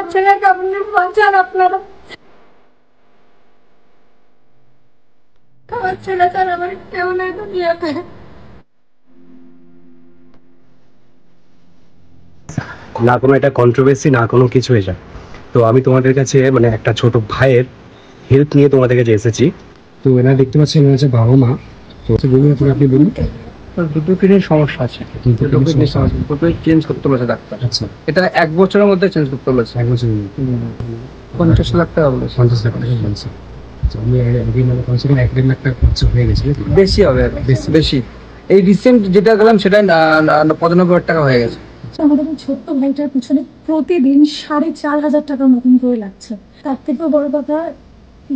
আমার ছেলেকে আপনি বাঁচান, আপনারা আমার ছেলে তার আমার কেউ নেই দুনিয়াতে। না কোনো এটা কন্ট্রোভার্সি, না কোনো কিছু এটা। তো আমি তোমাদের কাছে মানে একটা ছোট ভাইয়ের হেল্প নিয়ে তোমাদের কাছে এসেছি। তো এনারা দেখতে পাচ্ছেন এনারা হচ্ছে বাবা মা। তো বলুন আপনি বলুন। দুটো কিডনির সমস্যা আছে, দুটো কিডনির সমস্যা, দুটো চেঞ্জ করতে বলেছে ডাক্তার। আচ্ছা, এটা 1 বছরের মধ্যে চেঞ্জ করতে বলেছে। 1 বছর 50 লাখ টাকা বলেছে। 50 লাখ টাকা বলছে। আচ্ছা, আমি একদিন মানে কমসে কম 1-1.5 লাখ টাকা খরচ হয়ে গেছে। বেশি হবে, বেশি। এই রিসেন্ট যেটা গেলাম সেটা 95,000 টাকা হয়ে গেছে। আমাদের এই ছোট্ট ভাইটার পিছনে প্রতিদিন 4,500 টাকার মতন করে লাগছে। তার থেকেও বড় কথা,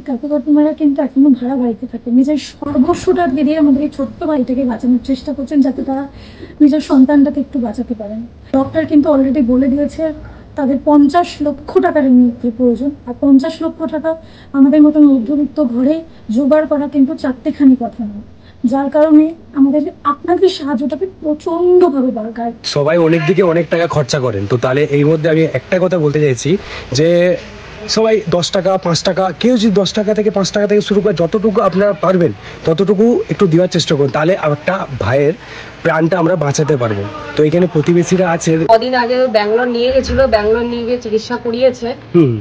কাকু কাকিমারা কিন্তু এখনো ভাড়া বাড়িতে থাকে, নিজের সর্বস্বটা দিয়ে আমাদের এই ছোট্ট ভাইটাকে বাঁচানোর চেষ্টা করছেন, যাতে তারা নিজের সন্তানটাকে একটু বাঁচাতে পারেন। ডক্টর কিন্তু অলরেডি বলে দিয়েছে তাদের 50 লক্ষ টাকার এই মুহূর্তে প্রয়োজন। আর 50 লক্ষ টাকা আমাদের মতন মধ্যবিত্ত ঘরে জোগাড় করা কিন্তু চারটেখানি কথা নয়। যার কারণে আমাদের আপনাদের সাহায্যটাকে প্রচন্ড ভাবে দরকার। সবাই অনেক দিকে অনেক টাকা খরচা করেন, তো তাহলে এই মধ্যে আমি একটা কথা বলতে চাইছি যে সবাই 10 টাকা 5 টাকা, কেউ যদি 10 টাকা থেকে 5 টাকা থেকে শুরু করে যতটুকু আপনারা পারবেন ততটুকু একটু দেওয়ার চেষ্টা করুন, তাহলে একটা ভাইয়ের প্রাণটা আমরা বাঁচাতে পারবো। তো এখানে প্রতিবেশীরা আছে। কদিন আগে ব্যাঙ্গালোর নিয়ে গেছিল, ব্যাঙ্গালোর নিয়ে গিয়ে চিকিৎসা করিয়েছে।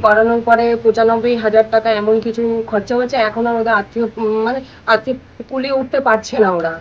করানোর পরে 95,000 টাকা এমন কিছু খরচা হয়েছে। এখন আর ওদের আত্মীয় মানে আত্মীয় কুলিয়ে উঠতে পারছে না ওরা।